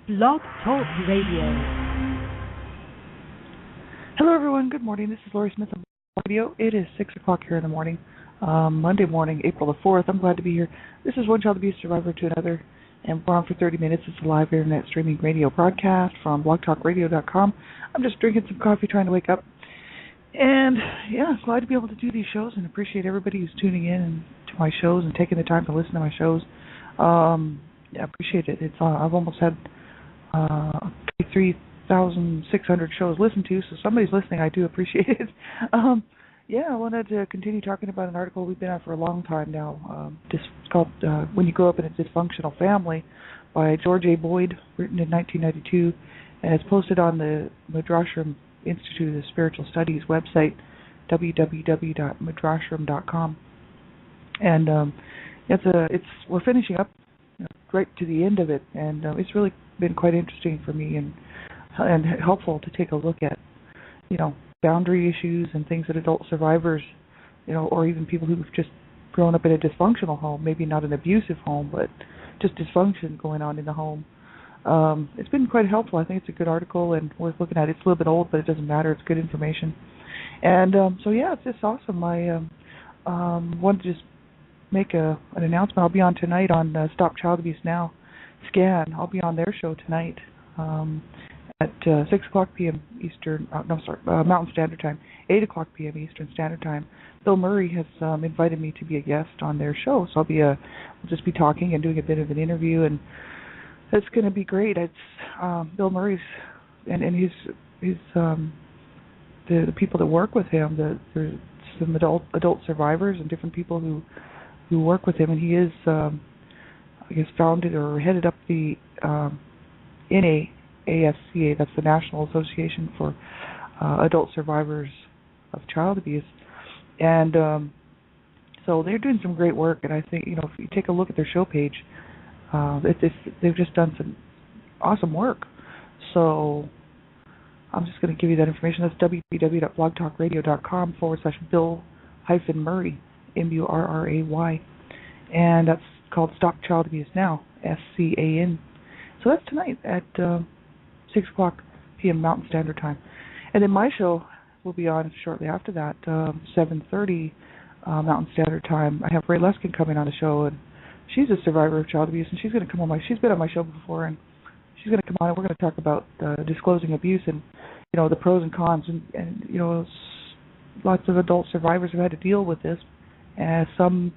Blog Talk Radio. Hello, everyone. Good morning. This is Lori Smith on Radio. It is 6 o'clock here in the morning, Monday morning, April the 4th. I'm glad to be here. This is One Child Abuse Survivor to Another, and we're on for 30 minutes. It's a live internet streaming radio broadcast from blogtalkradio.com. I'm just drinking some coffee, trying to wake up. And, yeah, glad to be able to do these shows and appreciate everybody who's tuning in and to my shows and taking the time to listen to my shows. I appreciate it. I've almost had 3,600 shows listened to, so somebody's listening. I do appreciate it. I wanted to continue talking about an article we've been on for a long time now. It's called When You Grow Up in a Dysfunctional Family by George A. Boyd, written in 1992, and it's posted on the Midrashram Institute of Spiritual Studies website, www.midrashram.com. And we're finishing up right to the end of it, and it's really been quite interesting for me and helpful to take a look at, boundary issues and things that adult survivors, or even people who've just grown up in a dysfunctional home, maybe not an abusive home, but just dysfunction going on in the home. It's been quite helpful. I think it's a good article and worth looking at. It's a little bit old, but it doesn't matter. It's good information. And it's just awesome. I wanted to just make an announcement. I'll be on tonight on Stop Child Abuse Now Scan. I'll be on their show tonight at 6 o'clock p.m. Mountain Standard Time, 8 o'clock p.m. Eastern Standard Time. Bill Murray has invited me to be a guest on their show, so we'll just be talking and doing a bit of an interview, and it's going to be great. It's Bill Murray's and his the people that work with him. There's some adult survivors and different people who work with him, and he is founded or headed up the NAASCA, that's the National Association for Adult Survivors of Child Abuse, and so they're doing some great work. And I think if you take a look at their show page, they've just done some awesome work. So I'm just going to give you that information. That's www.blogtalkradio.com/Bill-Murray, MURRAY, and that's called Stop Child Abuse Now, SCAN. So that's tonight at 6 o'clock p.m. Mountain Standard Time. And then my show will be on shortly after that, 7:30 Mountain Standard Time. I have Ray Luskin coming on the show, and she's a survivor of child abuse, and she's going to come on she's been on my show before, and she's going to come on, and we're going to talk about disclosing abuse and, the pros and cons. And lots of adult survivors have had to deal with this. Some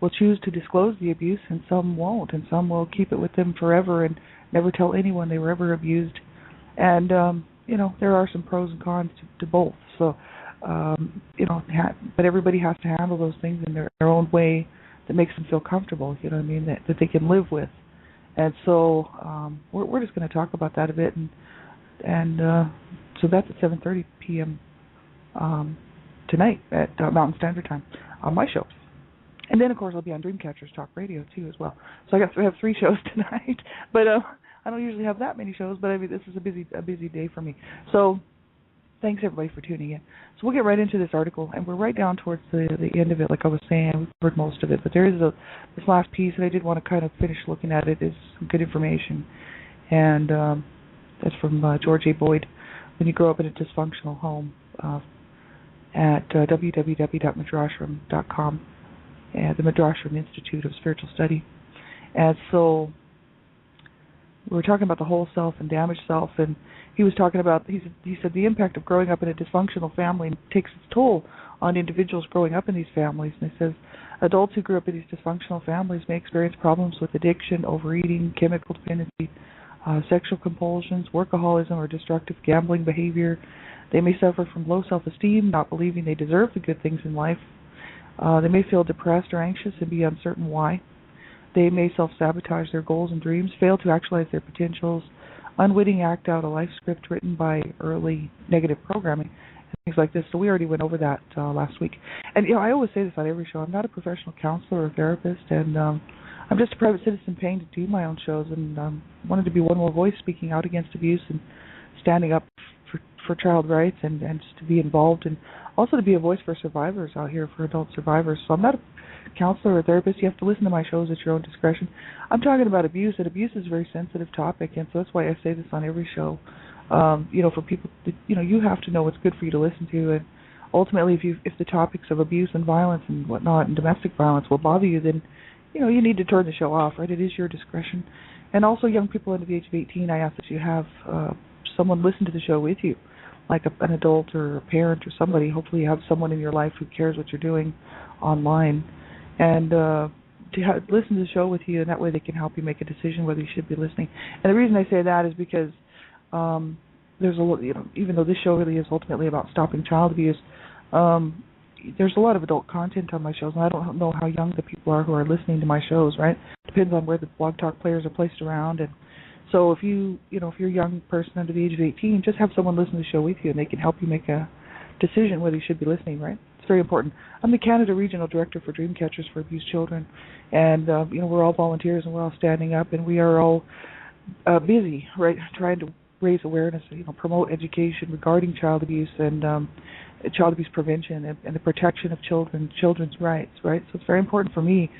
will choose to disclose the abuse, and some won't, and some will keep it with them forever and never tell anyone they were ever abused. And, there are some pros and cons to both. So, but everybody has to handle those things in their own way that makes them feel comfortable, that they can live with. And so we're just going to talk about that a bit. And so that's at 7:30 p.m. Tonight at Mountain Standard Time on my show. And then, of course, I'll be on Dreamcatchers Talk Radio, too, as well. So I have 3 shows tonight. But I don't usually have that many shows, but this is a busy day for me. So thanks, everybody, for tuning in. So we'll get right into this article, and we're right down towards the end of it. Like I was saying, we've covered most of it. But there is this last piece, and I did want to kind of finish looking at it. It's some good information. And that's from George A. Boyd, When You Grow Up in a Dysfunctional Home, at www.midrashram.com. At the Midrashram Institute of Spiritual Study. And so we were talking about the whole self and damaged self, and he was talking about, he said the impact of growing up in a dysfunctional family takes its toll on individuals growing up in these families. And he says adults who grew up in these dysfunctional families may experience problems with addiction, overeating, chemical dependency, sexual compulsions, workaholism, or destructive gambling behavior. They may suffer from low self-esteem, not believing they deserve the good things in life. They may feel depressed or anxious and be uncertain why. They may self-sabotage their goals and dreams, fail to actualize their potentials, unwitting act out a life script written by early negative programming, and things like this. So we already went over that last week. And, I always say this on every show. I'm not a professional counselor or therapist, and I'm just a private citizen paying to do my own shows, and wanted to be one more voice speaking out against abuse and standing up for child rights and just to be involved in also to be a voice for survivors out here, for adult survivors. So I'm not a counselor or therapist. You have to listen to my shows at your own discretion. I'm talking about abuse, and abuse is a very sensitive topic, and so that's why I say this on every show. For people, you have to know what's good for you to listen to, and ultimately, if the topics of abuse and violence and whatnot and domestic violence will bother you, then you need to turn the show off. Right? It is your discretion. And also, young people under the age of 18, I ask that you have someone listen to the show with you, like an adult or a parent or somebody. Hopefully, you have someone in your life who cares what you're doing online, and listen to the show with you, and that way they can help you make a decision whether you should be listening. And the reason I say that is because there's even though this show really is ultimately about stopping child abuse, there's a lot of adult content on my shows, and I don't know how young the people are who are listening to my shows. Right? Depends on where the Blog Talk players are placed around, and so if if you're a young person under the age of 18, just have someone listen to the show with you, and they can help you make a decision whether you should be listening. Right? It's very important. I'm the Canada Regional Director for Dreamcatchers for Abused Children, and we're all volunteers, and we're all standing up, and we are all busy, right, trying to raise awareness, promote education regarding child abuse and child abuse prevention and the protection of children's rights, right? So it's very important for me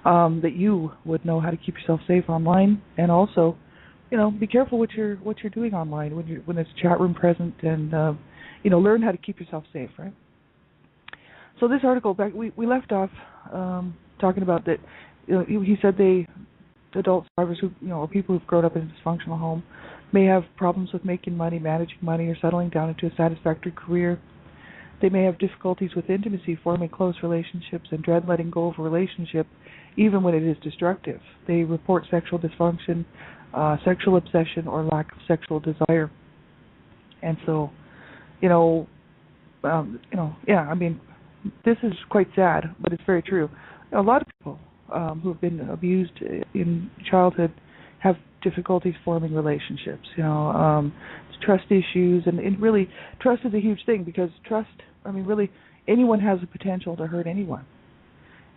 that you would know how to keep yourself safe online, and also, be careful what you're doing online when there's a chat room present, and learn how to keep yourself safe, right? So this article, we left off talking about that. He said adult survivors who, or people who've grown up in a dysfunctional home may have problems with making money, managing money, or settling down into a satisfactory career. They may have difficulties with intimacy, forming close relationships, and dread letting go of a relationship, even when it is destructive. They report sexual dysfunction, sexual obsession, or lack of sexual desire. And so, this is quite sad, but it's very true. A lot of people who have been abused in childhood have difficulties forming relationships, trust issues, and really trust is a huge thing, because trust, really anyone has the potential to hurt anyone.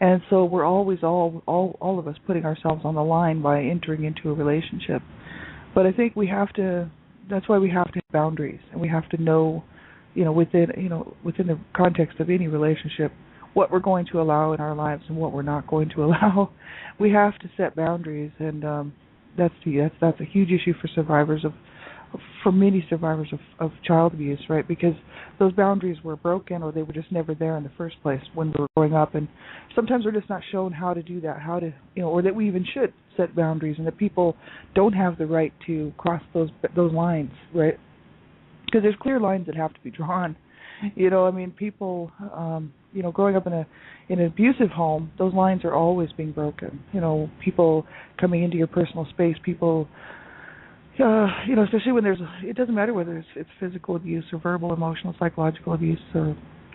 And so we're always, all of us, putting ourselves on the line by entering into a relationship. But I think that's why we have to have boundaries, and we have to know, within the context of any relationship, what we're going to allow in our lives and what we're not going to allow. We have to set boundaries, and that's a huge issue for many survivors of child abuse, right? Because those boundaries were broken, or they were just never there in the first place when we were growing up, and sometimes we're just not shown how to do that, or that we even should set boundaries, and that people don't have the right to cross those lines, right? Because there's clear lines that have to be drawn. People, growing up in an abusive home, those lines are always being broken. People coming into your personal space, people, especially when it doesn't matter whether it's physical abuse or verbal, emotional, psychological abuse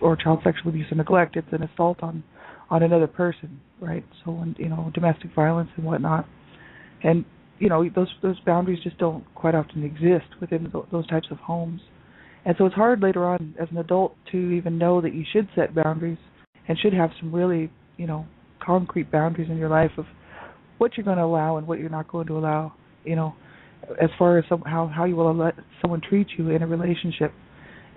or child sexual abuse or neglect. It's an assault on another person, right? So when, domestic violence and whatnot, and those boundaries just don't quite often exist within those types of homes. And so it's hard later on as an adult to even know that you should set boundaries and should have some really, concrete boundaries in your life of what you're going to allow and what you're not going to allow, as far as how you will let someone treat you in a relationship.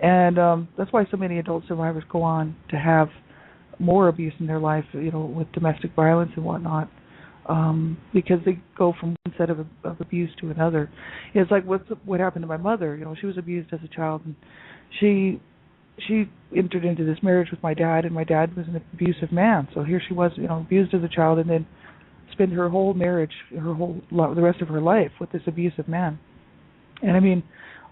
And that's why so many adult survivors go on to have more abuse in their life, with domestic violence and whatnot, because they go from one set of abuse to another. It's like what happened to my mother. She was abused as a child, and she entered into this marriage with my dad, and my dad was an abusive man. So here she was, abused as a child, and then spent her whole marriage, the rest of her life with this abusive man. And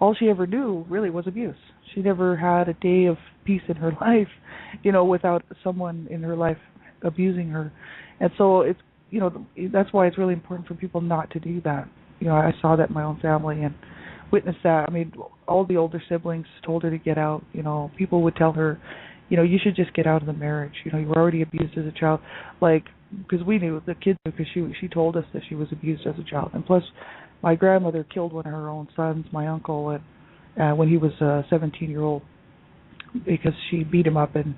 all she ever knew really was abuse. She never had a day of peace in her life, without someone in her life abusing her. And so it's, that's why it's really important for people not to do that. I saw that in my own family and witnessed that. All the older siblings told her to get out. People would tell her, you should just get out of the marriage. You were already abused as a child. Because we knew, the kids knew, because she told us that she was abused as a child. And plus, my grandmother killed one of her own sons, my uncle, when he was a 17-year-old, because she beat him up and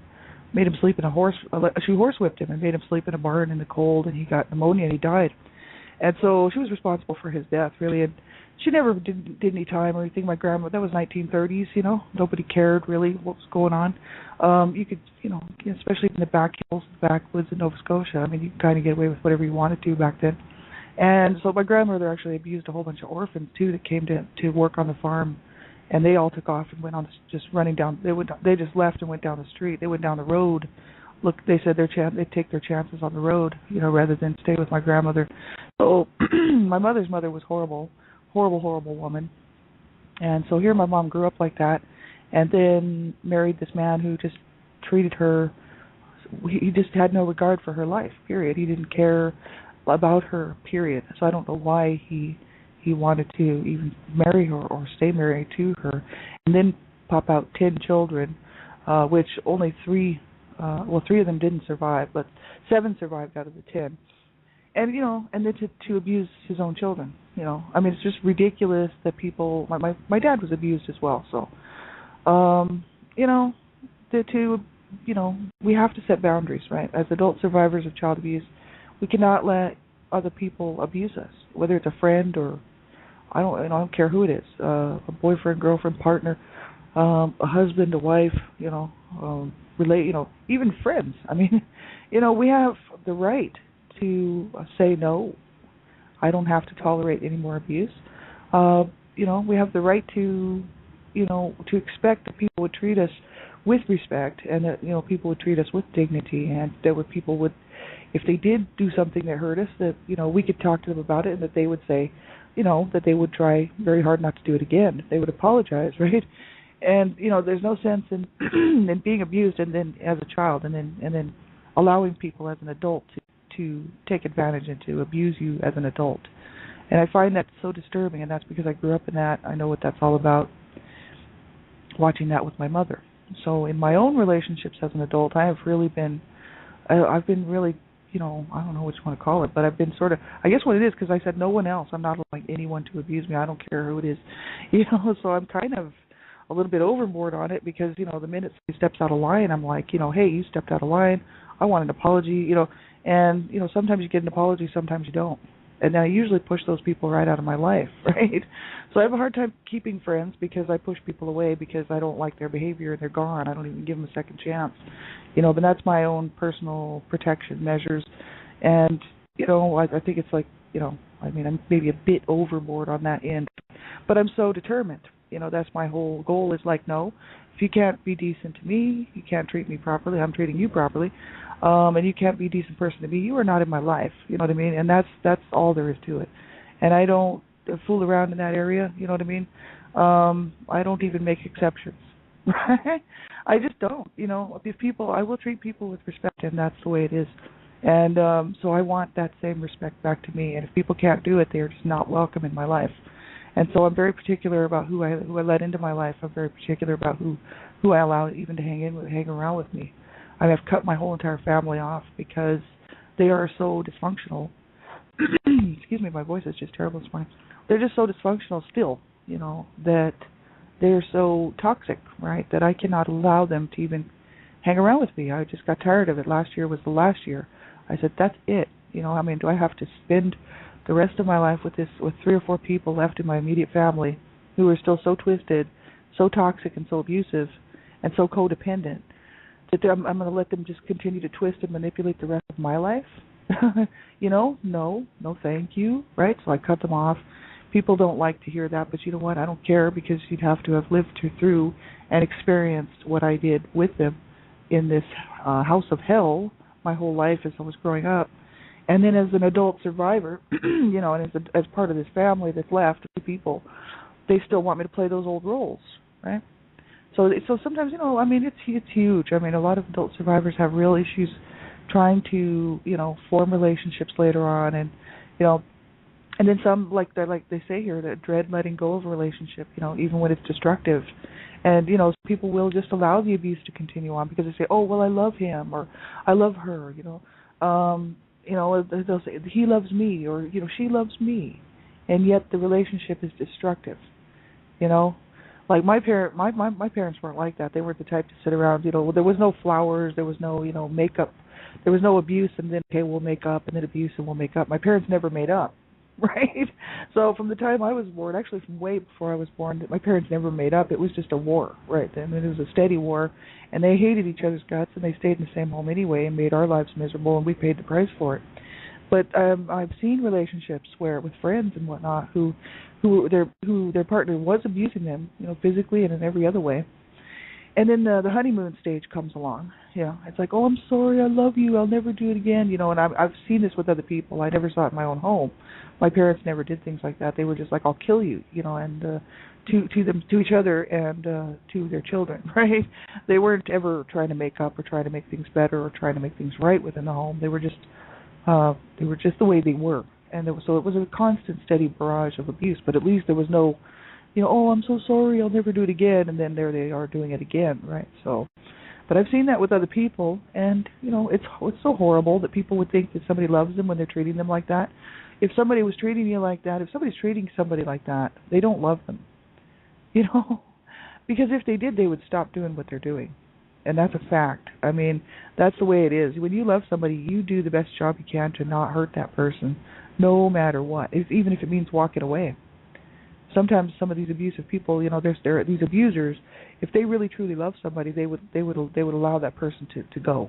made him sleep in she horsewhipped him and made him sleep in a barn in the cold, and he got pneumonia and he died. And so she was responsible for his death, really. And she never did any time or anything. My grandma, that was 1930s, nobody cared really what was going on. You could, especially in the back hills, the backwoods in Nova Scotia. I mean, you could kind of get away with whatever you wanted to back then. And so my grandmother actually abused a whole bunch of orphans too that came to work on the farm, and they all took off and went on just running down. They just left and went down the street. They went down the road. Look, they said they'd take their chances on the road, rather than stay with my grandmother. So my mother's mother was horrible woman. And so here my mom grew up like that, and then married this man who just treated her. He just had no regard for her life. Period. He didn't care about her. Period. So I don't know why he wanted to even marry her or stay married to her, and then pop out 10 children, which only 3 of them didn't survive, but 7 survived out of the 10. And and then to abuse his own children. I mean, it's just ridiculous that people. My dad was abused as well, so we have to set boundaries, right? As adult survivors of child abuse, we cannot let other people abuse us, whether it's a friend or I don't care who it is, a boyfriend, girlfriend, partner, a husband, a wife, even friends. I mean, we have the right to say no. I don't have to tolerate any more abuse. We have the right to expect that people would treat us with respect, and that people would treat us with dignity, and that people would, if they did do something that hurt us, that we could talk to them about it, and that they would say, that they would try very hard not to do it again. They would apologize, right? And there's no sense in in being abused and then as a child, and then allowing people as an adult to take advantage and to abuse you as an adult. And I find that so disturbing, and that's because I grew up in that. I know what that's all about, watching that with my mother. So in my own relationships as an adult, I've been really, I don't know what you want to call it, but I've been sort of, I guess what it is, because I said no one else. I'm not allowing anyone to abuse me. I don't care who it is, so I'm kind of a little bit overboard on it, because, the minute somebody steps out of line, I'm like, hey, you stepped out of line. I want an apology, and, sometimes you get an apology, sometimes you don't. And I usually push those people right out of my life, right? So I have a hard time keeping friends because I push people away because I don't like their behavior and they're gone. I don't even give them a second chance. But that's my own personal protection measures. And, I think it's like, I'm maybe a bit overboard on that end. But I'm so determined. That's my whole goal is like, no, if you can't be decent to me, you can't treat me properly, I'm treating you properly. And you can't be a decent person to me, you are not in my life. You know what I mean? And that's all there is to it. And I don't fool around in that area, you know what I mean? I don't even make exceptions. Right? I just don't. If people, I will treat people with respect, and that's the way it is. And so I want that same respect back to me. And if people can't do it, they are just not welcome in my life. And so I'm very particular about who I let into my life. I'm very particular about who I allow even to hang around with me. I mean, I've cut my whole entire family off because they are so dysfunctional. Excuse me, my voice is just terrible this morning. They're just so dysfunctional still, that they're so toxic, right, that I cannot allow them to even hang around with me. I just got tired of it. Last year was the last year. I said, that's it. Do I have to spend the rest of my life with 3 or 4 people left in my immediate family who are still so twisted, so toxic and so abusive and so codependent that I'm going to let them just continue to twist and manipulate the rest of my life? No, thank you, right? So I cut them off. People don't like to hear that, but you know what? I don't care, because you'd have to have lived through and experienced what I did with them in this house of hell my whole life as I was growing up. And then as an adult survivor, and as part of this family that's left, the people, they still want me to play those old roles, right? So sometimes, it's huge. I mean, a lot of adult survivors have real issues trying to, form relationships later on, and, and then some, like they say here, that dread letting go of a relationship, even when it's destructive. And, people will just allow the abuse to continue on because they say, oh, well, I love him, or I love her, they'll say, he loves me, or, she loves me, and yet the relationship is destructive, Like my parents weren't like that. They weren't the type to sit around, there was no flowers, there was no, makeup, there was no abuse, and then, okay, we'll make up, and then abuse, and we'll make up. My parents never made up. right? So from the time I was born, actually from way before I was born, my parents never made up. It was just a war, right? I mean, it was a steady war, and they hated each other's guts, and they stayed in the same home anyway and made our lives miserable, and we paid the price for it. But I've seen relationships where with friends and whatnot who their partner was abusing them, physically and in every other way. And then the honeymoon stage comes along. It's like, oh, I'm sorry, I love you, I'll never do it again. And I've seen this with other people. I never saw it in my own home. My parents never did things like that. They were just like, I'll kill you, and to each other and to their children, right? They weren't ever trying to make up or trying to make things better or trying to make things right within the home. They were just the way they were, and so it was a constant, steady barrage of abuse. But at least there was no, oh, I'm so sorry, I'll never do it again, and then there they are doing it again, right? So, but I've seen that with other people, and it's so horrible that people would think that somebody loves them when they're treating them like that. If somebody was treating you like that, if somebody's treating somebody like that, they don't love them, because if they did, they would stop doing what they're doing. And that's a fact. I mean, that's the way it is. When you love somebody, you do the best job you can to not hurt that person, no matter what, even if it means walking away. Sometimes some of these abusive people, they're these abusers. If they really truly love somebody, they would allow that person to go.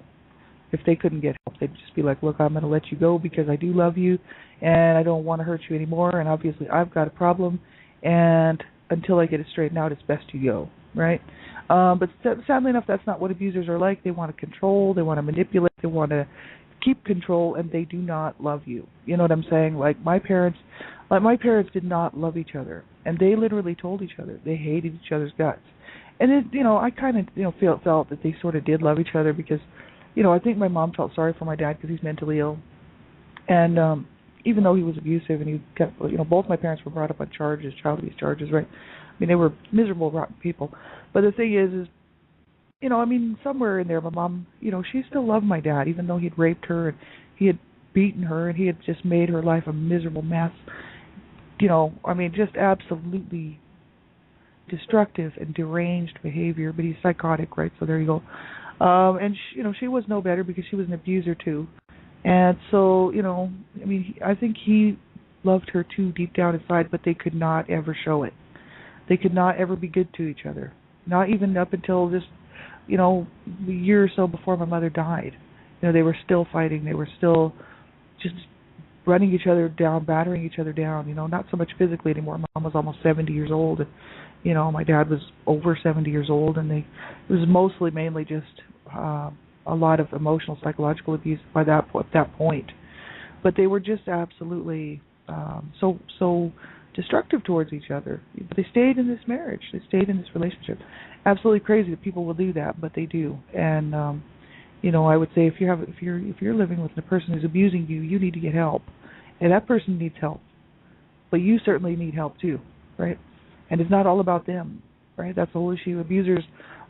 If they couldn't get help, they'd just be like, look, I'm going to let you go because I do love you, and I don't want to hurt you anymore. And obviously, I've got a problem, and until I get it straightened out, it's best you go, right? But sadly enough, that's not what abusers are like. They want to control, they want to manipulate, they want to keep control, and they do not love you. You know what I'm saying? Like my parents did not love each other, and they literally told each other they hated each other's guts. And I kind of felt that they sort of did love each other because, I think my mom felt sorry for my dad because he's mentally ill, and even though he was abusive and he kept, both my parents were brought up on charges, child abuse charges, right? I mean, they were miserable, rotten people. But the thing is, somewhere in there, my mom, she still loved my dad, even though he'd raped her and he had beaten her and he had just made her life a miserable mess. Just absolutely destructive and deranged behavior. But he's psychotic, right? So there you go. And she was no better because she was an abuser too. And so, I think he loved her too deep down inside, but they could not ever show it. They could not ever be good to each other. Not even up until just, a year or so before my mother died. They were still fighting. They were still just running each other down, battering each other down, not so much physically anymore. Mom was almost 70 years old, and, my dad was over 70 years old, and it was mainly just a lot of emotional, psychological abuse at that point. But they were just absolutely so destructive towards each other. But they stayed in this marriage. They stayed in this relationship. Absolutely crazy that people will do that, but they do. And I would say if you're living with a person who's abusing you, you need to get help, and that person needs help. But you certainly need help too, right? And it's not all about them, right? That's the whole issue. Abusers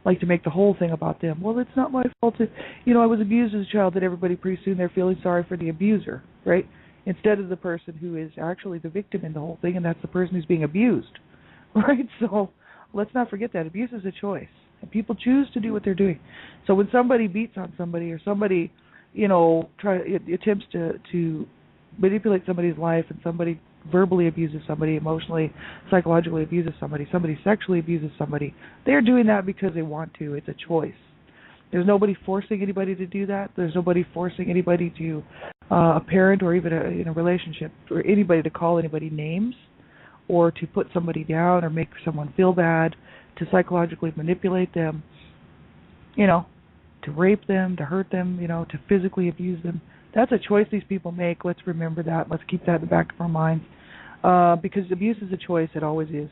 like to make the whole thing about them. Well, it's not my fault. I was abused as a child. That everybody pretty soon they're feeling sorry for the abuser, right? Instead of the person who is actually the victim in the whole thing, and that's the person who's being abused, right? So let's not forget that abuse is a choice, and people choose to do what they're doing. So when somebody beats on somebody, or somebody, attempts to manipulate somebody's life, and somebody verbally abuses somebody, emotionally, psychologically abuses somebody sexually abuses somebody, they're doing that because they want to. It's a choice. There's nobody forcing anybody to do that. There's nobody forcing anybody to, a parent or even in a relationship, or anybody to call anybody names or to put somebody down or make someone feel bad, to psychologically manipulate them, to rape them, to hurt them, to physically abuse them. That's a choice these people make. Let's remember that. Let's keep that in the back of our minds, because abuse is a choice. It always is.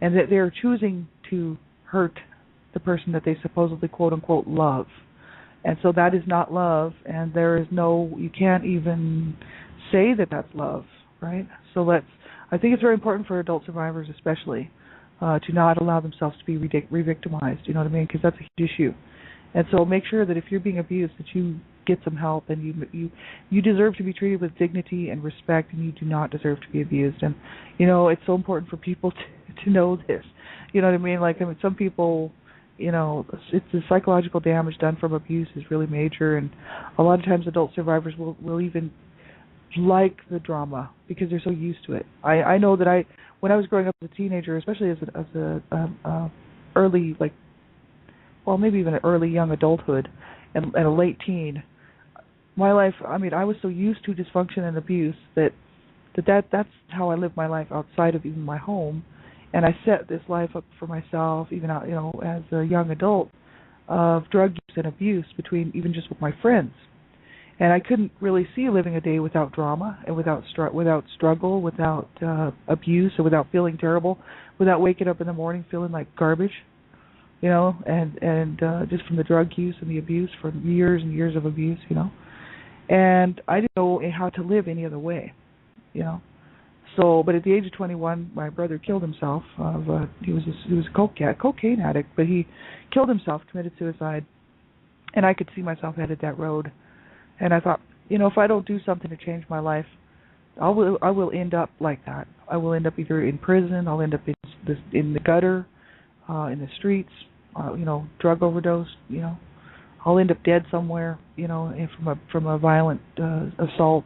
And that they're choosing to hurt the person that they supposedly, quote-unquote, love. And so that is not love, and you can't even say that that's love, right? So I think it's very important for adult survivors especially to not allow themselves to be re-victimized, you know what I mean? Because that's a huge issue. And so make sure that if you're being abused, that you get some help, and you deserve to be treated with dignity and respect, and you do not deserve to be abused. And, it's so important for people to know this. You know what I mean? Some people, it's the psychological damage done from abuse is really major, and a lot of times adult survivors will even like the drama because they're so used to it. I know that when I was growing up as a teenager, especially as a early, like, well, maybe even an early young adulthood and a late teen, my life, I mean, I was so used to dysfunction and abuse that's how I lived my life outside of even my home, and I set this life up for myself, even out, as a young adult, of drug use and abuse between even just with my friends, and I couldn't really see living a day without drama and without struggle, without abuse, or without feeling terrible, without waking up in the morning feeling like garbage, and just from the drug use and the abuse, from years and years of abuse, and I didn't know how to live any other way. So, but at the age of 21, my brother killed himself. He was a cocaine addict, but he killed himself, committed suicide, and I could see myself headed that road. And I thought, if I don't do something to change my life, I will end up like that. I will end up either in prison, I'll end up in the gutter, in the streets, drug overdose. I'll end up dead somewhere, and from a violent assault,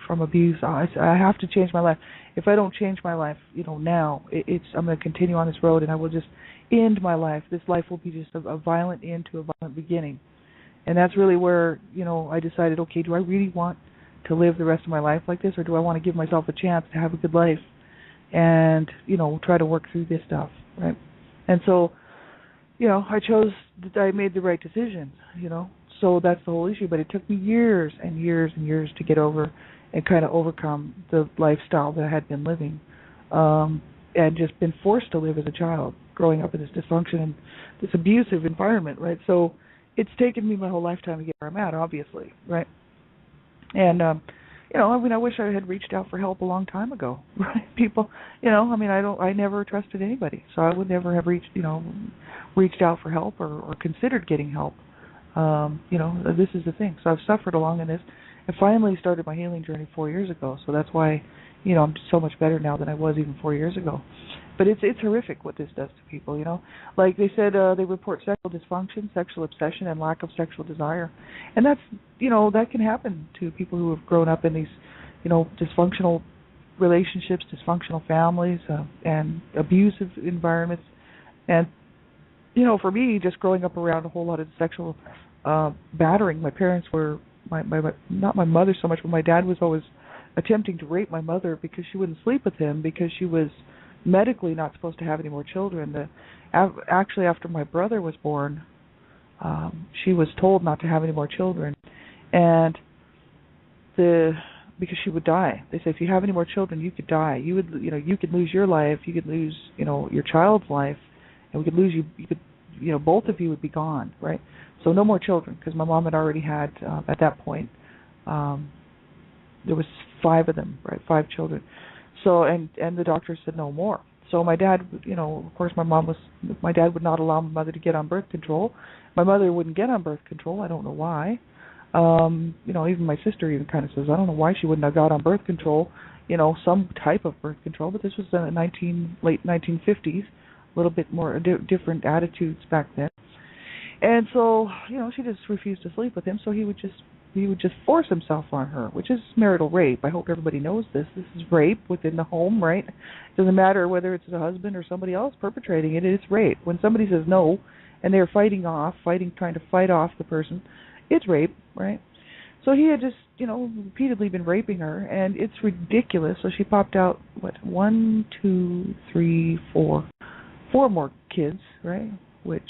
from abuse. I have to change my life. If I don't change my life, now, I'm going to continue on this road, and I will just end my life. This life will be just a violent end to a violent beginning. And that's really where, I decided, okay, do I really want to live the rest of my life like this, or do I want to give myself a chance to have a good life and, try to work through this stuff, right? And so, I chose that I made the right decision, So that's the whole issue. But it took me years and years and years to get over and kind of overcome the lifestyle that I had been living, and just been forced to live as a child, growing up in this dysfunction and this abusive environment, right? So it's taken me my whole lifetime to get where I'm at, obviously, right? And, I wish I had reached out for help a long time ago, right? People, I never trusted anybody, so I would never have reached out for help or considered getting help. This is the thing. So I've suffered along in this. I finally started my healing journey 4 years ago, so that's why, I'm so much better now than I was even 4 years ago. But it's horrific what this does to people, Like they said, they report sexual dysfunction, sexual obsession, and lack of sexual desire. And that's, that can happen to people who have grown up in these, dysfunctional relationships, dysfunctional families, and abusive environments. And, for me, just growing up around a whole lot of sexual battering, my parents were, not my mother so much, but my dad was always attempting to rape my mother because she wouldn't sleep with him because she was medically not supposed to have any more children. Actually, after my brother was born, she was told not to have any more children, and because she would die. They said if you have any more children, you could die. You would, you could lose your life. You could lose, your child's life, and we could lose you. You could, both of you would be gone, right? So no more children, because my mom had already had at that point. There was 5 of them, right? 5 children. So and the doctor said no more. So my dad, of course, my dad would not allow my mother to get on birth control. My mother wouldn't get on birth control. I don't know why. Even my sister even kind of says, I don't know why she wouldn't have got on birth control, some type of birth control. But this was the late 1950s, a little bit more different attitudes back then. And so, she just refused to sleep with him. So he would just force himself on her, which is marital rape. I hope everybody knows this. This is rape within the home, right? It doesn't matter whether it's the husband or somebody else perpetrating it. It's rape. When somebody says no and they're trying to fight off the person, it's rape, right? So he had just, repeatedly been raping her, and it's ridiculous. So she popped out, 1, 2, 3, 4 more kids, right? Which,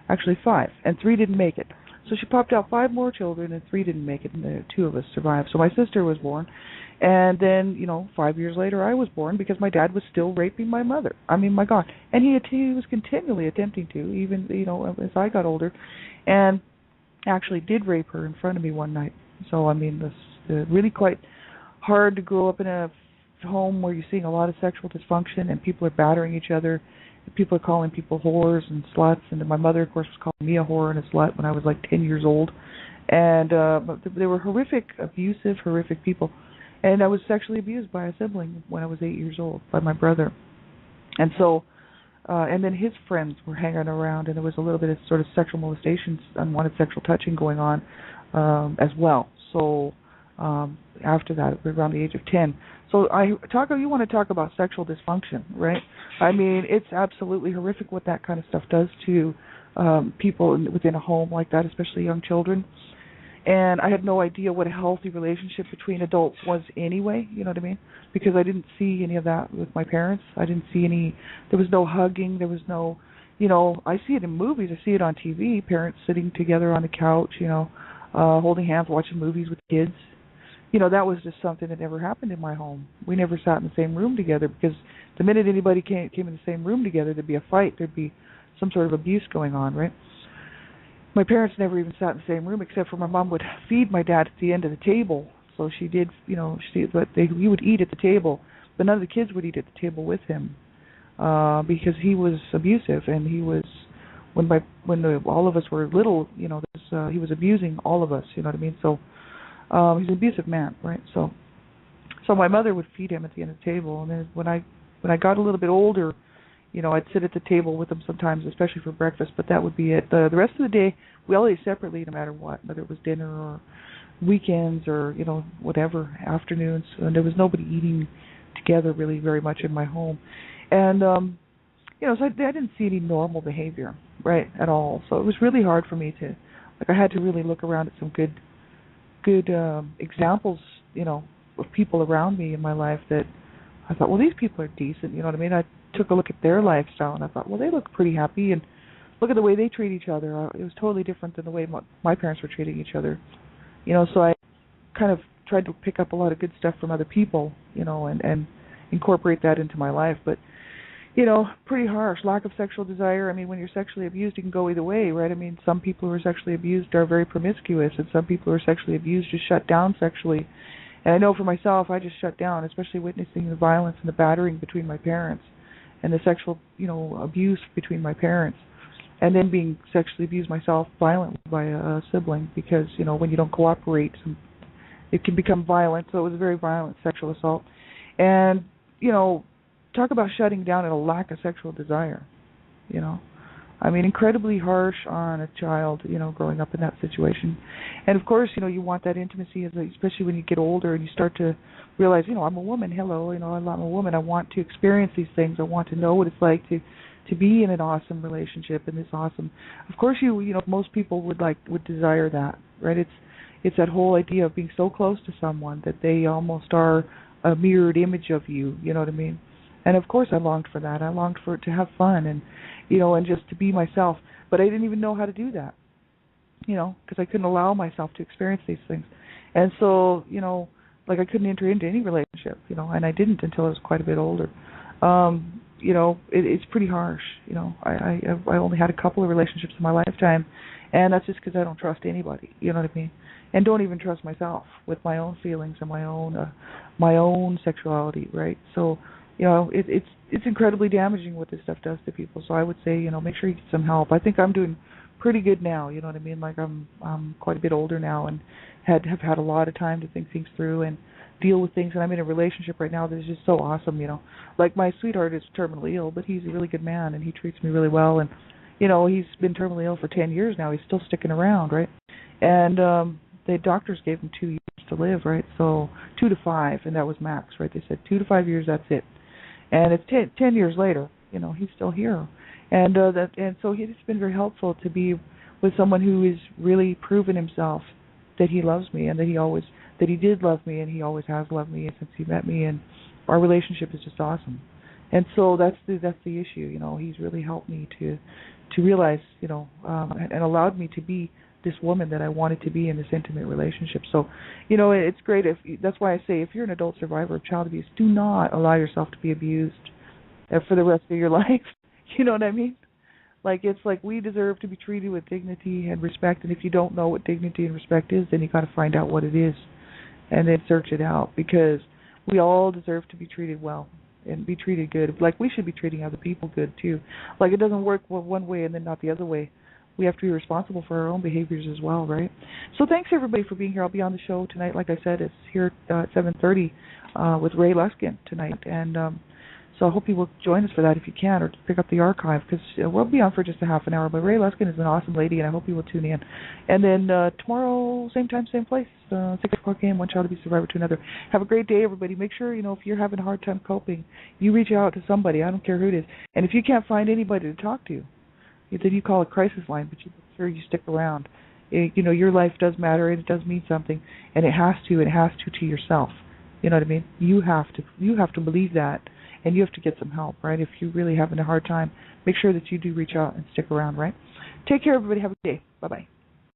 actually 5, and 3 didn't make it. So she popped out 5 more children, and 3 didn't make it, and the 2 of us survived. So my sister was born, and then 5 years later I was born because my dad was still raping my mother. I mean, my God, and he was continually attempting to, even as I got older, and actually did rape her in front of me one night. So I mean, this really quite hard to grow up in a home where you're seeing a lot of sexual dysfunction and people are battering each other. People are calling people whores and sluts, and my mother, of course, was calling me a whore and a slut when I was like 10 years old. And they were abusive, horrific people. And I was sexually abused by a sibling when I was 8 years old, by my brother. And so, and then his friends were hanging around, and there was a little bit of sort of sexual molestation, unwanted sexual touching going on as well. So After that, around the age of 10. So you want to talk about sexual dysfunction, right? I mean, it's absolutely horrific what that kind of stuff does to people within a home like that, especially young children. And I had no idea what a healthy relationship between adults was anyway, you know what I mean? Because I didn't see any of that with my parents. There was no hugging, there was no, I see it in movies, I see it on TV, parents sitting together on the couch, holding hands, watching movies with kids. That was just something that never happened in my home. We never sat in the same room together because the minute anybody came in the same room together, there'd be a fight, there'd be some sort of abuse going on, right? My parents never even sat in the same room, except for my mom would feed my dad at the end of the table. So she did, we would eat at the table, but none of the kids would eat at the table with him because he was abusive, and he was all of us were little, he was abusing all of us, you know what I mean? So he's an abusive man, right? So my mother would feed him at the end of the table, and then when I got a little bit older, I'd sit at the table with them sometimes, especially for breakfast, but that would be it. The rest of the day, we all ate separately no matter what, whether it was dinner or weekends or, whatever, afternoons. And there was nobody eating together really very much in my home. And, so I didn't see any normal behavior, right, at all. So it was really hard for me I had to really look around at some good examples, of people around me in my life that I thought, well, these people are decent, you know what I mean? I took a look at their lifestyle, and I thought, well, they look pretty happy, and look at the way they treat each other. It was totally different than the way my parents were treating each other. So I kind of tried to pick up a lot of good stuff from other people, and incorporate that into my life. But, pretty harsh. Lack of sexual desire. I mean, when you're sexually abused, you can go either way, right? I mean, some people who are sexually abused are very promiscuous, and some people who are sexually abused just shut down sexually. And I know for myself, I just shut down, especially witnessing the violence and the battering between my parents and the sexual, abuse between my parents, and then being sexually abused myself violently by a sibling because, when you don't cooperate, it can become violent. So it was a very violent sexual assault. And, talk about shutting down and a lack of sexual desire, I mean, incredibly harsh on a child, growing up in that situation. And, of course, you want that intimacy, especially when you get older and you start to realize, I'm a woman, hello, I'm a woman. I want to experience these things. I want to know what it's like to be in an awesome relationship and this awesome. Of course, most people would desire that, right? It's that whole idea of being so close to someone that they almost are a mirrored image of you, you know what I mean? And of course I longed for that. I longed for it to have fun and, and just to be myself. But I didn't even know how to do that, because I couldn't allow myself to experience these things. And so, I couldn't enter into any relationship, and I didn't until I was quite a bit older. It's pretty harsh, I only had a couple of relationships in my lifetime, and that's just because I don't trust anybody, you know what I mean? And don't even trust myself with my own feelings and my own sexuality, right? So, it's incredibly damaging what this stuff does to people. So I would say, make sure you get some help. I think I'm doing pretty good now, you know what I mean? I'm quite a bit older now and have had a lot of time to think things through and deal with things. And I'm in a relationship right now that is just so awesome, Like my sweetheart is terminally ill, but he's a really good man and he treats me really well. And, he's been terminally ill for 10 years now. He's still sticking around, right? And the doctors gave him 2 years to live, right? So 2 to 5, and that was max, right? They said 2 to 5 years, that's it. And it's 10 years later, he's still here. And so it's been very helpful to be with someone who has really proven himself that he loves me and that he did love me and he always has loved me since he met me, and our relationship is just awesome. And so that's the issue, he's really helped me to realize, and allowed me to be this woman that I wanted to be in this intimate relationship. So, it's great that's why I say if you're an adult survivor of child abuse, do not allow yourself to be abused for the rest of your life. You know what I mean? It's like we deserve to be treated with dignity and respect, and if you don't know what dignity and respect is, then you got to find out what it is and then search it out, because we all deserve to be treated well and be treated good. We should be treating other people good too. It doesn't work one way and then not the other way. We have to be responsible for our own behaviors as well, right? So thanks everybody for being here. I'll be on the show tonight. Like I said, it's here at 7:30 with Ray Luskin tonight. And So I hope you will join us for that if you can, or pick up the archive, because we'll be on for just a half an hour. But Ray Luskin is an awesome lady, and I hope you will tune in. And then tomorrow, same time, same place, 6 o'clock a.m., One Child Abuse Survivor to Another. Have a great day, everybody. Make sure, if you're having a hard time coping, you reach out to somebody. I don't care who it is. And if you can't find anybody to talk to, then you call a crisis line, but you make sure you stick around. Your life does matter, and it does mean something, and it has to yourself. You know what I mean? You have to believe that, and you have to get some help, right? If you're really having a hard time, make sure that you do reach out and stick around, right? Take care, everybody. Have a good day. Bye-bye.